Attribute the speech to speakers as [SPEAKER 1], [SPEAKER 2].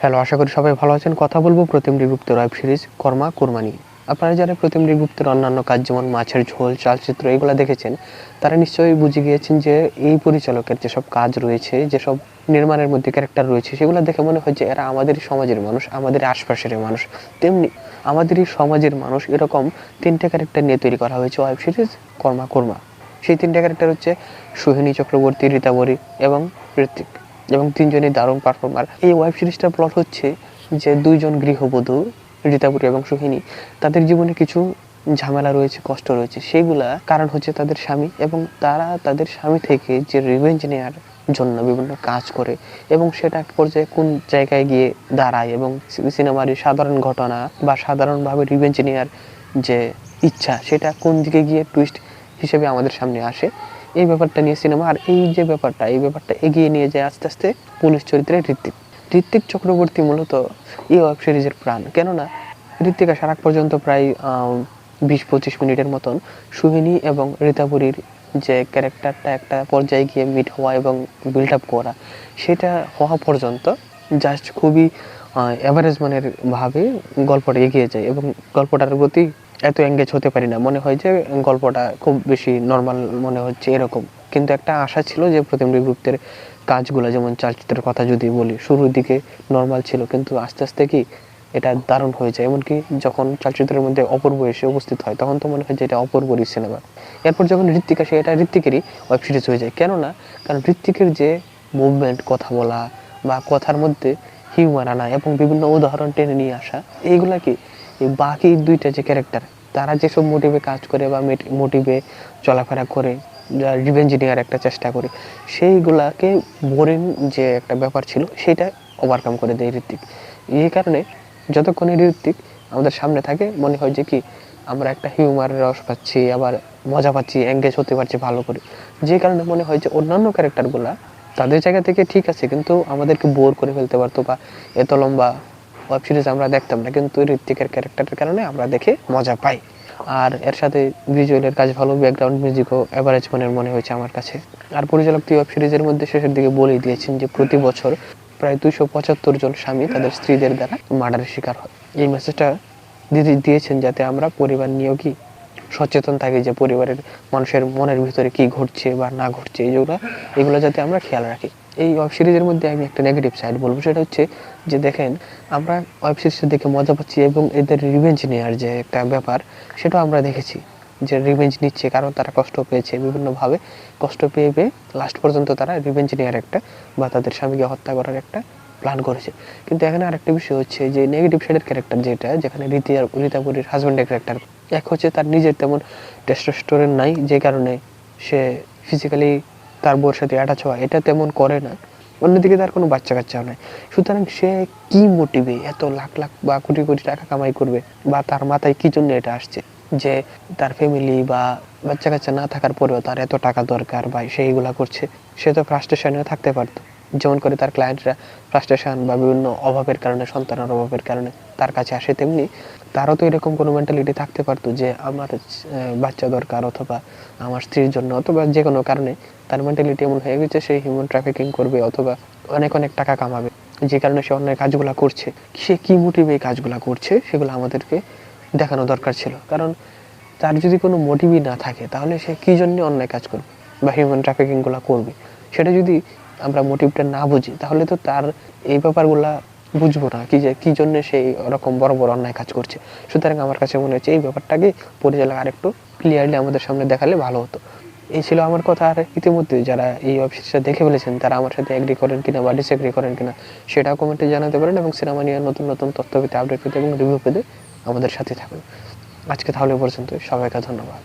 [SPEAKER 1] Hello, আশা করি সবাই ভালো আছেন। কথা বলব প্রতিমরি গুপ্তের ওয়েব সিরিজ 'কর্মা কুরমা' নিয়ে। আপনারা যারা প্রতিমরি গুপ্তের অন্যান্য কাজ যেমন মাছের ঝোল, চালচিত্র এগুলা দেখেছেন, তারা নিশ্চয়ই বুঝে গিয়েছেন যে এই পরিচালকের যেসব কাজ রয়েছে, যেসব নির্মাণের মধ্যে ক্যারেক্টার রয়েছে, সেগুলা দেখে মনে হয় যে এরা আমাদেরই সমাজের মানুষ, আমাদের আশপাশেরই মানুষ। তেমনি আমাদেরই সমাজের মানুষ এরকম ৩ টে ক্যারেক্টার নিয়ে তৈরি করা হয়েছে ওয়েব সিরিজ 'কর্মা কুরমা'। সেই ৩ টে ক্যারেক্টার হচ্ছে সোহিনী চক্রবর্তী, রীতাবরী এবং ঋত্বিক। এবং ৩ জনই দারুণ পারফর্মার। এই ওয়েব সিরিজটার প্লট হচ্ছে যে ২ জন গৃহবধূ রীতাবরী এবং সোহিনী, তাদের জীবনে কিছু ঝামেলা রয়েছে, কষ্ট রয়েছে। সেইগুলা কারণ হচ্ছে তাদের স্বামী, এবং তারা তাদের স্বামী থেকে যে রিভেঞ্জ নেয়ার জন্য বিভিন্ন কাজ করে এবং সেটা এক পর্যায়ে কোন জায়গায় গিয়ে দাঁড়ায়, এবং সিনেমার এই সাধারণ ঘটনা বা সাধারণভাবে রিভেঞ্জ নেয়ার যে ইচ্ছা, সেটা কোন দিকে গিয়ে টুইস্ট হিসেবে আমাদের সামনে আসে, এই ব্যাপারটা নিয়ে সিনেমা। আর এই যে ব্যাপারটা, এই ব্যাপারটা এগিয়ে নিয়ে যায় আস্তে আস্তে পুলিশ চরিত্রে ঋত্বিক চক্রবর্তী মূলত এই ওয়েব সিরিজের প্রাণ। কেননা ঋত্বিক আসার আগ পর্যন্ত প্রায় ২০-২৫ মিনিটের মতন সোহিনী এবং রীতাবরীর যে ক্যারেক্টারটা একটা পর্যায়ে গিয়ে মিট হওয়া এবং বিল্ড আপ করা, সেটা হওয়া পর্যন্ত জাস্ট খুবই অ্যাভারেজ মানের ভাবে গল্পটা এগিয়ে যায়, এবং গল্পটার প্রতি এত এঙ্গেজ হতে পারি না। মনে হয় যে গল্পটা খুব বেশি নরমাল মনে হচ্ছে এরকম। কিন্তু একটা আশা ছিল যে প্রতিমরি গুপ্তের কাজগুলো, যেমন চালচিত্রের কথা যদি বলি, শুরুর দিকে নরমাল ছিল, কিন্তু আস্তে আস্তে কি এটা দারুণ হয়ে যায়। এমনকি যখন চলচ্চিত্রের মধ্যে অপূর্ব এসে উপস্থিত হয়, তখন তো মনে হয় যে এটা অপূর্বরই সিনেমা। এরপর যখন ঋত্বিক আসে, এটা ঋত্বিকেরই ওয়েব সিরিজ হয়ে যায়। কেননা কারণ ঋত্বিকের যে মুভমেন্ট, কথা বলা বা কথার মধ্যে হিউমার আনা এবং বিভিন্ন উদাহরণ টেনে নিয়ে আসা, এইগুলা কি এই বাকি ২টা যে ক্যারেক্টার, তারা যেসব মোটিভে কাজ করে বা মোটিভে চলাফেরা করে, রিভেঞ্জ নেওয়ার একটা চেষ্টা করে, সেইগুলাকে বোরিং যে একটা ব্যাপার ছিল সেটা ওভারকাম করে দেয় ঋত্বিক। এই কারণে যতক্ষণ ঋত্বিক আমাদের সামনে থাকে, মনে হয় যে কি আমরা একটা হিউমারের রস পাচ্ছি, আবার মজা পাচ্ছি, এঙ্গেজ হতে পারছি ভালো করে। যে কারণে মনে হয় যে অন্যান্য ক্যারেক্টারগুলা তাদের জায়গা থেকে ঠিক আছে, কিন্তু আমাদেরকে বোর করে ফেলতে পারতো, বা এত লম্বা ওয়েব সিরিজ আমরা দেখতাম না, কিন্তু ঋত্বিকের ক্যারেক্টারের কারণে আমরা দেখে মজা পাই। আর এর সাথে ভিজুয়ালের কাজ ভালো, ব্যাকগ্রাউন্ড মিউজিকও এভারেজ মানের মনে হয়েছে আমার কাছে। আর পরিচালক ওয়েব সিরিজের মধ্যে শেষের দিকে বলেই দিয়েছেন যে প্রতি বছর প্রায় ২৭৫ জন স্বামী তাদের স্ত্রীদের দ্বারা মার্ডারের শিকার হয়। এই মেসেজটা দিয়েছেন যাতে আমরা পরিবার নিয়েও কি সচেতন থাকি, যে পরিবারের মানুষের মনের ভিতরে কি ঘটছে বা না ঘটছে, এগুলো যাতে আমরা খেয়াল রাখি। এই ওয়েব সিরিজের মধ্যে আমি একটা নেগেটিভ সাইড বলবো, সেটা হচ্ছে যে দেখেন, আমরা ওয়েব সিরিজটা দেখে মজা পাচ্ছি এবং এদের রিভেঞ্জ নেওয়ার যে একটা ব্যাপার, সেটাও আমরা দেখেছি যে রিভেঞ্জ নিচ্ছে, কারণ তারা কষ্ট পেয়েছে বিভিন্নভাবে। কষ্ট পেয়ে লাস্ট পর্যন্ত তারা রিভেঞ্জ নেওয়ার একটা বা তাদের স্বামীকে হত্যা করার একটা প্ল্যান করেছে। কিন্তু এখানে আরেকটা বিষয় হচ্ছে যে নেগেটিভ সাইডের ক্যারেক্টার যেটা, যেখানে রীতাবরীর হাজব্যান্ডের ক্যারেক্টার, এক হচ্ছে তার নিজের তেমন টেস্টোস্টেরন নাই, যে কারণে সে ফিজিক্যালি তার বউয়ের সাথে অ্যাটাচ হওয়া এটা তেমন করে না। অন্যদিকে তার কোনো বাচ্চা কাচ্চাও নাই। সুতরাং সে কি মোটিভে এত লাখ লাখ বা কোটি কোটি টাকা কামাই করবে, বা তার মাথায় কি জন্য এটা আসছে যে তার ফ্যামিলি বা বাচ্চা কাচ্চা না থাকার পরেও তার এত টাকা দরকার বা সে এইগুলা করছে। সে তো ফ্রাস্ট্রেশনেও থাকতে পারতো, যেমন করে তার ক্লায়েন্টরা ফ্রাস্ট্রেশন বা বিভিন্ন অভাবের কারণে, সন্তানের অভাবের কারণে তার কাছে আসে, তেমনি তারও তো এরকম কোনো মেন্টালিটি থাকতে পারতো যে আমার বাচ্চা দরকার, অথবা আমার স্ত্রীর জন্য, অথবা যে কোনো কারণে তার মেন্টালিটি এমন হয়ে গেছে সে হিউম্যান ট্রাফিকিং করবে অথবা অনেক অনেক টাকা কামাবে, যে কারণে সে অন্যায় কাজগুলো করছে। সে কি মোটিভে এই কাজগুলো করছে সেগুলো আমাদেরকে দেখানো দরকার ছিল। কারণ তার যদি কোনো মোটিভই না থাকে, তাহলে সে কী জন্য অন্যায় কাজ করবে বা হিউম্যান ট্রাফিকিংগুলো করবে, সেটা যদি আমরা মোটিভটা না বুঝি, তাহলে তো তার এই ব্যাপারগুলা বুঝবো না কি যে কী জন্য সেই ওরকম বড় বড় অন্যায় কাজ করছে। সুতরাং আমার কাছে মনে হচ্ছে এই ব্যাপারটাকে পরিচালক আরেকটু ক্লিয়ারলি আমাদের সামনে দেখালে ভালো হতো। এই ছিল আমার কথা। আর ইতিমধ্যে যারা এই ওয়েব সিরিজটা দেখে ফেলেছেন, তারা আমার সাথে এগ্রি করেন কিনা বা ডিসএগ্রি করেন কিনা সেটাও কমেন্টে জানাতে পারেন, এবং সিনেমা নিয়ে নতুন নতুন তথ্য পেতে, আপডেট পেতে এবং রিভিউ পেতে আমাদের সাথে থাকুন। আজকে তাহলে পর্যন্ত, সবাইকে ধন্যবাদ।